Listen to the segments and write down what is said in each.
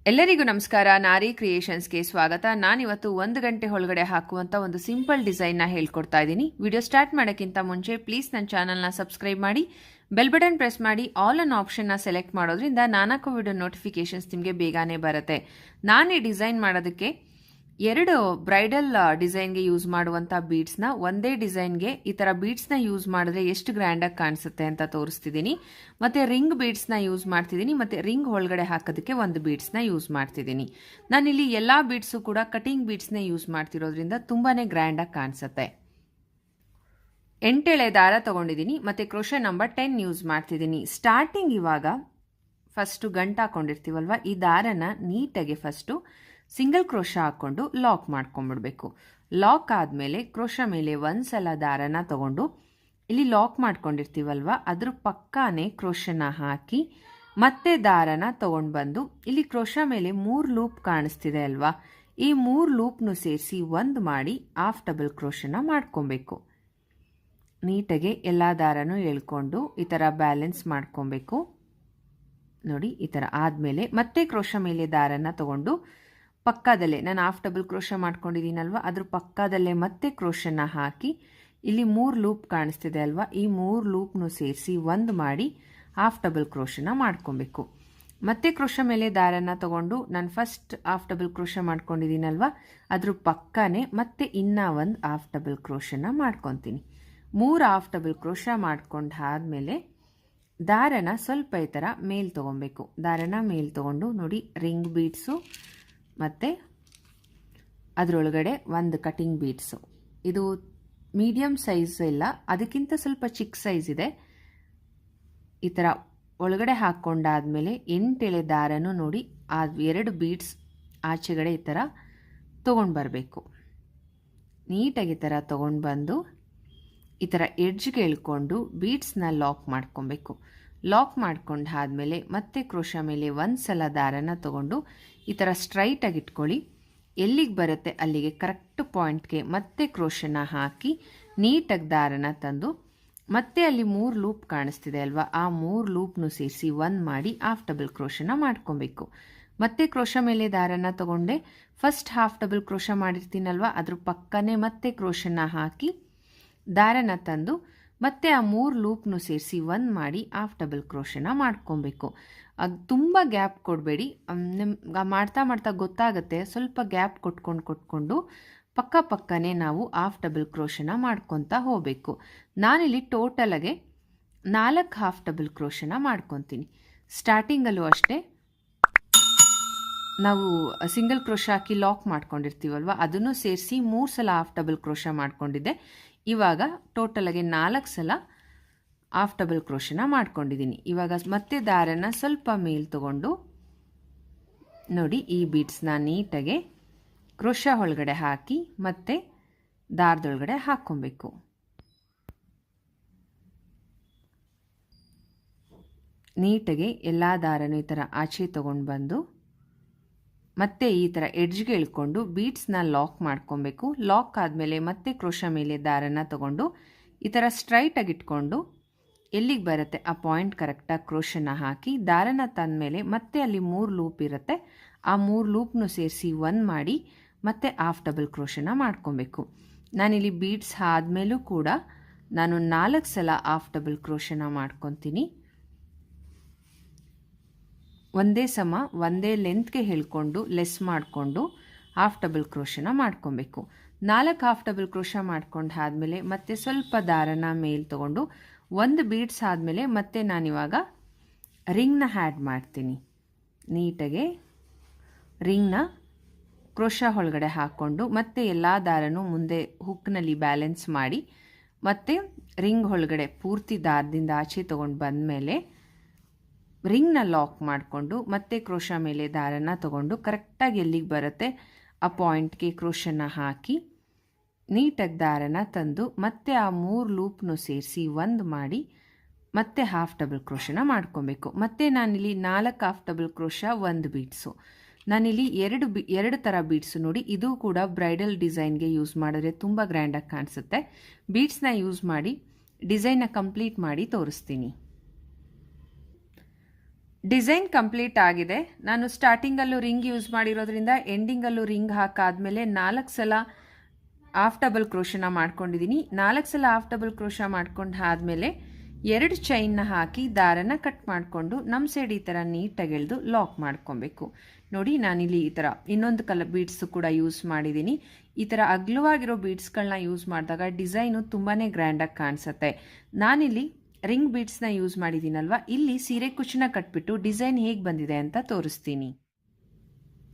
ಎಲ್ಲರಿಗೂ ನಮಸ್ಕಾರ. ನಾರಿ ಕ್ರಿಯೇಷನ್ಸ್ಗೆ ಸ್ವಾಗತ. ನಾನಿವತ್ತು 1 ಗಂಟೆ ಒಳಗಡೆ ಹಾಕುವಂಥ ಒಂದು ಸಿಂಪಲ್ ಡಿಸೈನ್ನ ಹೇಳ್ಕೊಡ್ತಾ ಇದ್ದೀನಿ. ವಿಡಿಯೋ ಸ್ಟಾರ್ಟ್ ಮಾಡೋಕ್ಕಿಂತ ಮುಂಚೆ ಪ್ಲೀಸ್ ನನ್ನ ಚಾನಲ್ನ ಸಬ್ಸ್ಕ್ರೈಬ್ ಮಾಡಿ, ಬೆಲ್ ಬಟನ್ ಪ್ರೆಸ್ ಮಾಡಿ, ಆಲ್ ಅನ್ ಆಪ್ಷನ್ನ ಸೆಲೆಕ್ಟ್ ಮಾಡೋದ್ರಿಂದ ನಾಲ್ಕು ವಿಡಿಯೋ ನೋಟಿಫಿಕೇಶನ್ಸ್ ನಿಮಗೆ ಬೇಗನೆ ಬರುತ್ತೆ. ನಾನು ಈ ಡಿಸೈನ್ ಮಾಡೋದಕ್ಕೆ 2 ಬ್ರೈಡಲ್ ಡಿಸೈನ್ಗೆ ಯೂಸ್ ಮಾಡುವಂಥ ಬೀಡ್ಸ್ನ ಒಂದೇ ಡಿಸೈನ್ಗೆ ಈ ಥರ ಬೀಡ್ಸ್ನ ಯೂಸ್ ಮಾಡಿದ್ರೆ ಎಷ್ಟು ಗ್ರ್ಯಾಂಡಾಗಿ ಕಾಣಿಸುತ್ತೆ ಅಂತ ತೋರಿಸ್ತಿದ್ದೀನಿ. ಮತ್ತು ರಿಂಗ್ ಬೀಡ್ಸ್ನ ಯೂಸ್ ಮಾಡ್ತಿದ್ದೀನಿ, ಮತ್ತು ರಿಂಗ್ ಒಳಗಡೆ ಹಾಕೋದಕ್ಕೆ ಒಂದು ಬೀಡ್ಸ್ನ ಯೂಸ್ ಮಾಡ್ತಿದ್ದೀನಿ. ನಾನಿಲ್ಲಿ ಎಲ್ಲ ಬೀಡ್ಸು ಕೂಡ ಕಟಿಂಗ್ ಬೀಡ್ಸ್ನೇ ಯೂಸ್ ಮಾಡ್ತಿರೋದ್ರಿಂದ ತುಂಬಾ ಗ್ರ್ಯಾಂಡಾಗಿ ಕಾಣಿಸುತ್ತೆ. 8 ಎಳೆ ದಾರ ತೊಗೊಂಡಿದ್ದೀನಿ ಮತ್ತು ಕ್ರೋಶೆ ನಂಬರ್ 10 ಯೂಸ್ ಮಾಡ್ತಿದ್ದೀನಿ. ಸ್ಟಾರ್ಟಿಂಗ್ ಇವಾಗ ಫಸ್ಟು ಗಂಟು ಹಾಕ್ಕೊಂಡಿರ್ತೀವಲ್ವ, ಈ ದಾರನ ನೀಟಾಗಿ ಫಸ್ಟು ಸಿಂಗಲ್ ಕ್ರೋಶ ಹಾಕ್ಕೊಂಡು ಲಾಕ್ ಮಾಡ್ಕೊಂಡ್ಬಿಡ್ಬೇಕು. ಲಾಕ್ ಆದಮೇಲೆ ಕ್ರೋಶ ಮೇಲೆ ಒಂದು ಸಲ ದಾರನ ತಗೊಂಡು ಇಲ್ಲಿ ಲಾಕ್ ಮಾಡ್ಕೊಂಡಿರ್ತೀವಲ್ವ ಅದ್ರ ಪಕ್ಕಾನೇ ಕ್ರೋಶನ ಹಾಕಿ ಮತ್ತೆ ದಾರನ ತಗೊಂಡು ಬಂದು ಇಲ್ಲಿ ಕ್ರೋಶ ಮೇಲೆ 3 ಲೂಪ್ ಕಾಣಿಸ್ತಿದೆ ಅಲ್ವಾ, ಈ 3 ಲೂಪ್ನು ಸೇರಿಸಿ ಒಂದು ಮಾಡಿ ಹಾಫ್ ಡಬಲ್ ಕ್ರೋಶನ ಮಾಡ್ಕೊಬೇಕು. ನೀಟಾಗಿ ಎಲ್ಲ ದಾರನೂ ಎಳ್ಕೊಂಡು ಈ ಥರ ಬ್ಯಾಲೆನ್ಸ್ ಮಾಡ್ಕೊಬೇಕು. ನೋಡಿ, ಈ ಥರ ಆದಮೇಲೆ ಮತ್ತೆ ಕ್ರೋಶ ಮೇಲೆ ದಾರನ ತಗೊಂಡು ಪಕ್ಕದಲ್ಲೇ ನಾನು ಹಾಫ್ ಡಬಲ್ ಕ್ರೋಶ ಮಾಡ್ಕೊಂಡಿದ್ದೀನಲ್ವ ಅದ್ರ ಪಕ್ಕದಲ್ಲೇ ಮತ್ತೆ ಕ್ರೋಶನ ಹಾಕಿ ಇಲ್ಲಿ 3 ಲೂಪ್ ಕಾಣಿಸ್ತಿದೆ ಅಲ್ವಾ, ಈ 3 ಲೂಪ್ನು ಸೇರಿಸಿ ಒಂದು ಮಾಡಿ ಹಾಫ್ ಡಬಲ್ ಕ್ರೋಶನ ಮಾಡ್ಕೊಬೇಕು. ಮತ್ತೆ ಕ್ರೋಶ ಮೇಲೆ ದಾರನ ತಗೊಂಡು ನಾನು ಫಸ್ಟ್ ಹಾಫ್ ಡಬಲ್ ಕ್ರೋಶ ಮಾಡ್ಕೊಂಡಿದ್ದೀನಲ್ವ ಅದ್ರ ಪಕ್ಕನೇ ಮತ್ತೆ ಇನ್ನೂ ಒಂದು ಹಾಫ್ ಡಬಲ್ ಕ್ರೋಶನ ಮಾಡ್ಕೊತೀನಿ. 3 ಹಾಫ್ ಡಬಲ್ ಕ್ರೋಶ ಮಾಡ್ಕೊಂಡಾದ್ಮೇಲೆ ದಾರನ ಸ್ವಲ್ಪ ಈ ಥರ ಮೇಲ್ ತೊಗೊಬೇಕು. ದಾರನ ಮೇಲ್ ತೊಗೊಂಡು ನೋಡಿ, ರಿಂಗ್ ಬೀಡ್ಸು ಮತ್ತು ಅದರೊಳಗಡೆ ಒಂದು ಕಟಿಂಗ್ ಬೀಡ್ಸು. ಇದು ಮೀಡಿಯಮ್ ಸೈಜ್ ಇಲ್ಲ, ಅದಕ್ಕಿಂತ ಸ್ವಲ್ಪ ಚಿಕ್ಕ ಸೈಜ್ ಇದೆ. ಈ ಥರ ಒಳಗಡೆ ಹಾಕ್ಕೊಂಡಾದ್ಮೇಲೆ 8 ಎಳೆ ದಾರನೂ ನೋಡಿ ಆ 2 ಬೀಡ್ಸ್ ಆಚೆಗಡೆ ಈ ಥರ ತೊಗೊಂಡು ಬರಬೇಕು. ನೀಟಾಗಿ ಈ ಥರ ತೊಗೊಂಡು ಬಂದು ಈ ಥರ ಎಡ್ಜ್ಗೆ ಎಳ್ಕೊಂಡು ಬೀಡ್ಸ್ನ ಲಾಕ್ ಮಾಡ್ಕೊಬೇಕು. ಲಾಕ್ ಮಾಡ್ಕೊಂಡಾದ್ಮೇಲೆ ಮತ್ತೆ ಕ್ರೋಶ ಮೇಲೆ ಒಂದು ಸಲ ದಾರನ ತಗೊಂಡು ಈ ಥರ ಸ್ಟ್ರೈಟಾಗಿ ಇಟ್ಕೊಳ್ಳಿ. ಎಲ್ಲಿಗೆ ಬರುತ್ತೆ ಅಲ್ಲಿಗೆ ಕರೆಕ್ಟ್ ಪಾಯಿಂಟ್ಗೆ ಮತ್ತೆ ಕ್ರೋಶನ ಹಾಕಿ ನೀಟಾಗಿ ದಾರನ ತಂದು ಮತ್ತೆ ಅಲ್ಲಿ 3 ಲೂಪ್ ಕಾಣಿಸ್ತಿದೆ ಅಲ್ವಾ, ಆ 3 ಲೂಪ್ನು ಸೇರಿಸಿ ಒಂದು ಮಾಡಿ ಹಾಫ್ ಡಬಲ್ ಕ್ರೋಶನ ಮಾಡ್ಕೊಬೇಕು. ಮತ್ತೆ ಕ್ರೋಶ ಮೇಲೆ ದಾರನ ತಗೊಂಡೆ ಫಸ್ಟ್ ಹಾಫ್ ಡಬಲ್ ಕ್ರೋಶ ಮಾಡಿರ್ತೀನಲ್ವ ಅದ್ರ ಪಕ್ಕನೇ ಮತ್ತೆ ಕ್ರೋಶನ ಹಾಕಿ ದಾರನ ತಂದು ಮತ್ತೆ ಆ 3 ಲೂಪ್ನು ಸೇರಿಸಿ ಒಂದು ಮಾಡಿ ಹಾಫ್ ಡಬಲ್ ಕ್ರೋಶನ ಮಾಡ್ಕೊಬೇಕು. ಅದು ತುಂಬ ಗ್ಯಾಪ್ ಕೊಡಬೇಡಿ, ನಿಮ್ಗೆ ಮಾಡ್ತಾ ಮಾಡ್ತಾ ಗೊತ್ತಾಗುತ್ತೆ. ಸ್ವಲ್ಪ ಗ್ಯಾಪ್ ಕೊಟ್ಕೊಂಡು ಪಕ್ಕನೇ ನಾವು ಹಾಫ್ ಡಬಲ್ ಕ್ರೋಶನ ಮಾಡ್ಕೊತಾ ಹೋಗಬೇಕು. ನಾನಿಲ್ಲಿ ಟೋಟಲಾಗೆ 4 ಹಾಫ್ ಡಬಲ್ ಕ್ರೋಶನ ಮಾಡ್ಕೊತೀನಿ. ಸ್ಟಾರ್ಟಿಂಗಲ್ಲೂ ಅಷ್ಟೇ ನಾವು ಸಿಂಗಲ್ ಕ್ರೋಶ ಹಾಕಿ ಲಾಕ್ ಮಾಡ್ಕೊಂಡಿರ್ತೀವಲ್ವ ಅದನ್ನು ಸೇರಿಸಿ 3 ಸಲ ಹಾಫ್ ಡಬಲ್ ಕ್ರೋಶ ಮಾಡ್ಕೊಂಡಿದ್ದೆ. ಇವಾಗ ಟೋಟಲಾಗಿ 4 ಸಲ ಹಾಫ್ ಡಬಲ್ ಕ್ರೋಶನ ಮಾಡ್ಕೊಂಡಿದ್ದೀನಿ. ಇವಾಗ ಮತ್ತೆ ದಾರನ ಸ್ವಲ್ಪ ಮೇಲ್ ತಗೊಂಡು ನೋಡಿ ಈ ಬೀಡ್ಸ್ನ ನೀಟಾಗಿ ಕ್ರೋಶ ಒಳಗಡೆ ಹಾಕಿ ಮತ್ತೆ ದಾರದೊಳಗಡೆ ಹಾಕ್ಕೊಬೇಕು. ನೀಟಾಗಿ ಎಲ್ಲ ದಾರನೂ ಈ ಥರ ಆಚೆ ತೊಗೊಂಡು ಬಂದು ಮತ್ತೆ ಈ ಥರ ಎಡ್ಜ್ಗೆ ಎಳ್ಕೊಂಡು ಬೀಡ್ಸ್ನ ಲಾಕ್ ಮಾಡ್ಕೊಬೇಕು. ಲಾಕ್ ಆದಮೇಲೆ ಮತ್ತೆ ಕ್ರೋಶ ಮೇಲೆ ದಾರನ ತಗೊಂಡು ಈ ಥರ ಸ್ಟ್ರೈಟಾಗಿ ಇಟ್ಕೊಂಡು ಎಲ್ಲಿಗೆ ಬರುತ್ತೆ ಆ ಪಾಯಿಂಟ್ ಕರೆಕ್ಟಾಗಿ ಕ್ರೋಶನ ಹಾಕಿ ದಾರನ ತಂದಮೇಲೆ ಮತ್ತೆ ಅಲ್ಲಿ 3 ಲೂಪ್ ಇರುತ್ತೆ, ಆ 3 ಲೂಪ್ನು ಸೇರಿಸಿ ಒಂದು ಮಾಡಿ ಮತ್ತೆ ಹಾಫ್ ಡಬಲ್ ಕ್ರೋಶನ ಮಾಡ್ಕೊಬೇಕು. ನಾನಿಲ್ಲಿ ಬೀಡ್ಸ್ ಆದಮೇಲೂ ಕೂಡ ನಾನು 4 ಸಲ ಹಾಫ್ ಡಬಲ್ ಕ್ರೋಶನ ಮಾಡ್ಕೊತೀನಿ. ಒಂದೇ ಲೆಂತ್ಗೆ ಹೇಳ್ಕೊಂಡು ಲೆಸ್ ಮಾಡಿಕೊಂಡು ಹಾಫ್ ಡಬಲ್ ಕ್ರೋಶನ ಮಾಡ್ಕೊಬೇಕು. 4 ಹಾಫ್ ಡಬಲ್ ಕ್ರೋಶ ಮಾಡ್ಕೊಂಡಾದ್ಮೇಲೆ ಮತ್ತೆ ಸ್ವಲ್ಪ ದಾರನ ಮೇಲ್ ತೊಗೊಂಡು ಒಂದು ಬೀಡ್ಸ್ ಆದಮೇಲೆ ಮತ್ತೆ ನಾನಿವಾಗ ರಿಂಗ್ನ ಆ್ಯಡ್ ಮಾಡ್ತೀನಿ. ನೀಟಾಗಿ ರಿಂಗ್ನ ಕ್ರೋಶ ಒಳಗಡೆ ಹಾಕ್ಕೊಂಡು ಮತ್ತೆ ಎಲ್ಲ ದಾರನೂ ಮುಂದೆ ಹುಕ್ನಲ್ಲಿ ಬ್ಯಾಲೆನ್ಸ್ ಮಾಡಿ ಮತ್ತೆ ರಿಂಗ್ ಒಳಗಡೆ ಪೂರ್ತಿ ದಾರದಿಂದ ಆಚೆ ತೊಗೊಂಡು ಬಂದಮೇಲೆ ರಿಂಗ್ನ ಲಾಕ್ ಮಾಡಿಕೊಂಡು ಮತ್ತೆ ಕ್ರೋಶ ಮೇಲೆ ದಾರನ ತಗೊಂಡು ಕರೆಕ್ಟಾಗಿ ಎಲ್ಲಿಗೆ ಬರುತ್ತೆ ಆ ಪಾಯಿಂಟ್ಗೆ ಕ್ರೋಶನ ಹಾಕಿ ನೀಟಾಗಿ ದಾರನ ತಂದು ಮತ್ತೆ ಆ 3 ಲೂಪ್ನು ಸೇರಿಸಿ ಒಂದು ಮಾಡಿ ಮತ್ತೆ ಹಾಫ್ ಡಬಲ್ ಕ್ರೋಶನ ಮಾಡ್ಕೊಬೇಕು. ಮತ್ತೆ ನಾನಿಲ್ಲಿ 4 ಹಾಫ್ ಡಬಲ್ ಕ್ರೋಶ ಒಂದು ಬೀಡ್ಸು. ನಾನಿಲ್ಲಿ 2 ಥರ ಬೀಡ್ಸು ನೋಡಿ, ಇದು ಕೂಡ ಬ್ರೈಡಲ್ ಡಿಸೈನ್ಗೆ ಯೂಸ್ ಮಾಡಿದ್ರೆ ತುಂಬ ಗ್ರ್ಯಾಂಡಾಗಿ ಕಾಣಿಸುತ್ತೆ. ಬೀಡ್ಸ್ನ ಯೂಸ್ ಮಾಡಿ ಡಿಸೈನ್ನ ಕಂಪ್ಲೀಟ್ ಮಾಡಿ ತೋರಿಸ್ತೀನಿ. ಡಿಸೈನ್ ಕಂಪ್ಲೀಟ್ ಆಗಿದೆ. ನಾನು ಸ್ಟಾರ್ಟಿಂಗಲ್ಲೂ ರಿಂಗ್ ಯೂಸ್ ಮಾಡಿರೋದ್ರಿಂದ ಎಂಡಿಂಗಲ್ಲೂ ರಿಂಗ್ ಹಾಕಾದ್ಮೇಲೆ 4 ಸಲ ಹಾಫ್ ಡಬಲ್ ಕ್ರೋಶನ ಮಾಡ್ಕೊಂಡಿದ್ದೀನಿ. 4 ಸಲ ಹಾಫ್ ಡಬಲ್ ಕ್ರೋಶ ಮಾಡ್ಕೊಂಡು ಆದಮೇಲೆ 2 ಚೈನ್ನ ಹಾಕಿ ದಾರನ ಕಟ್ ಮಾಡಿಕೊಂಡು ನಮ್ಮ ಸೈಡ್ ಈ ಥರ ನೀಟಾಗಿ ಎಳೆದು ಲಾಕ್ ಮಾಡ್ಕೊಬೇಕು. ನೋಡಿ ನಾನಿಲ್ಲಿ ಈ ಥರ ಇನ್ನೊಂದು ಕಲರ್ ಬೀಡ್ಸು ಕೂಡ ಯೂಸ್ ಮಾಡಿದ್ದೀನಿ. ಈ ಥರ ಅಗಲವಾಗಿರೋ ಬೀಡ್ಸ್ಗಳನ್ನ ಯೂಸ್ ಮಾಡಿದಾಗ ಡಿಸೈನು ತುಂಬಾ ಗ್ರ್ಯಾಂಡಾಗಿ ಕಾಣಿಸುತ್ತೆ. ನಾನಿಲ್ಲಿ ರಿಂಗ್ ಬೀಡ್ಸ್ನ ಯೂಸ್ ಮಾಡಿದ್ದೀನಲ್ವ, ಇಲ್ಲಿ ಸೀರೆ ಕುಚ್ಚನ್ನ ಕಟ್ಬಿಟ್ಟು ಡಿಸೈನ್ ಹೇಗೆ ಬಂದಿದೆ ಅಂತ ತೋರಿಸ್ತೀನಿ.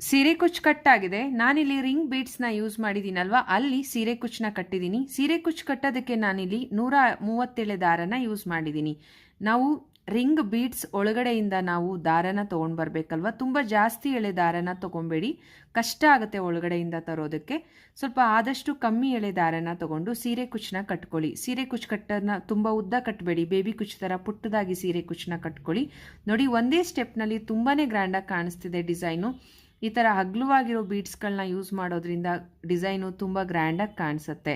ಸೀರೆ ಕುಚ್ಚು ಕಟ್ಟಾಗಿದೆ. ನಾನಿಲ್ಲಿ ರಿಂಗ್ ಬೀಡ್ಸ್ನ ಯೂಸ್ ಮಾಡಿದ್ದೀನಲ್ವ, ಅಲ್ಲಿ ಸೀರೆ ಕುಚ್ಚನ್ನ ಕಟ್ಟಿದ್ದೀನಿ. ಸೀರೆ ಕುಚ್ಚು ಕಟ್ಟೋದಕ್ಕೆ ನಾನಿಲ್ಲಿ 137 ದಾರನ ಯೂಸ್ ಮಾಡಿದ್ದೀನಿ. ನಾವು ರಿಂಗ್ ಬೀಡ್ಸ್ ಒಳಗಡೆಯಿಂದ ನಾವು ದಾರನ ತೊಗೊಂಡು ಬರಬೇಕಲ್ವ, ತುಂಬ ಜಾಸ್ತಿ ಎಳೆ ದಾರನ ತೊಗೊಬೇಡಿ, ಕಷ್ಟ ಆಗುತ್ತೆ ಒಳಗಡೆಯಿಂದ ತರೋದಕ್ಕೆ. ಸ್ವಲ್ಪ ಆದಷ್ಟು ಕಮ್ಮಿ ಎಳೆ ದಾರನ ತೊಗೊಂಡು ಸೀರೆ ಕುಚ್ಚನ್ನ ಕಟ್ಕೊಳ್ಳಿ. ಸೀರೆ ಕುಚ್ಚು ಕಟ್ಟೋದನ್ನ ತುಂಬ ಉದ್ದ ಕಟ್ಟಬೇಡಿ, ಬೇಬಿ ಕುಚ್ಚು ಥರ ಪುಟ್ಟದಾಗಿ ಸೀರೆ ಕುಚ್ಚನ್ನ ಕಟ್ಕೊಳ್ಳಿ. ನೋಡಿ ಒಂದೇ ಸ್ಟೆಪ್ನಲ್ಲಿ ತುಂಬಾ ಗ್ರ್ಯಾಂಡಾಗಿ ಕಾಣಿಸ್ತಿದೆ ಡಿಸೈನು. ಈ ಥರ ಅಗಲವಾಗಿರೋ ಬೀಡ್ಸ್ಗಳನ್ನ ಯೂಸ್ ಮಾಡೋದ್ರಿಂದ ಡಿಸೈನು ತುಂಬ ಗ್ರ್ಯಾಂಡಾಗಿ ಕಾಣಿಸುತ್ತೆ.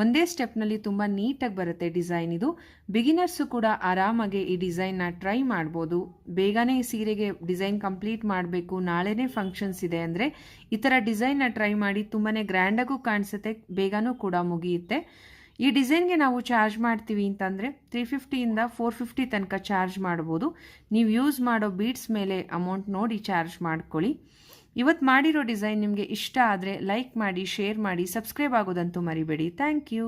ಒಂದೇ ಸ್ಟೆಪ್ನಲ್ಲಿ ತುಂಬ ನೀಟಾಗಿ ಬರುತ್ತೆ ಡಿಸೈನ್. ಇದು ಬಿಗಿನರ್ಸು ಕೂಡ ಆರಾಮಾಗಿ ಈ ಡಿಸೈನ್ನ ಟ್ರೈ ಮಾಡ್ಬೋದು. ಬೇಗನೆ ಈ ಸೀರೆಗೆ ಡಿಸೈನ್ ಕಂಪ್ಲೀಟ್ ಮಾಡಬೇಕು, ನಾಳೆನೇ ಫಂಕ್ಷನ್ಸ್ ಇದೆ ಅಂದರೆ ಈ ಥರ ಡಿಸೈನ್ನ ಟ್ರೈ ಮಾಡಿ. ತುಂಬಾ ಗ್ರ್ಯಾಂಡಾಗೂ ಕಾಣಿಸುತ್ತೆ, ಬೇಗನೂ ಕೂಡ ಮುಗಿಯುತ್ತೆ. ಈ ಡಿಸೈನ್ಗೆ ನಾವು ಚಾರ್ಜ್ ಮಾಡ್ತೀವಿ ಅಂತಂದರೆ 350ಇಂದ 450 ತನಕ ಚಾರ್ಜ್ ಮಾಡ್ಬೋದು. ನೀವು ಯೂಸ್ ಮಾಡೋ ಬೀಡ್ಸ್ ಮೇಲೆ ಅಮೌಂಟ್ ನೋಡಿ ಚಾರ್ಜ್ ಮಾಡ್ಕೊಳ್ಳಿ. ಇವತ್ತು ಮಾಡಿರೋ ಡಿಸೈನ್ ನಿಮಗೆ ಇಷ್ಟ ಆದರೆ ಲೈಕ್ ಮಾಡಿ, ಶೇರ್ ಮಾಡಿ, ಸಬ್ಸ್ಕ್ರೈಬ್ ಆಗೋದಂತೂ ಮರಿಬೇಡಿ. Thank you.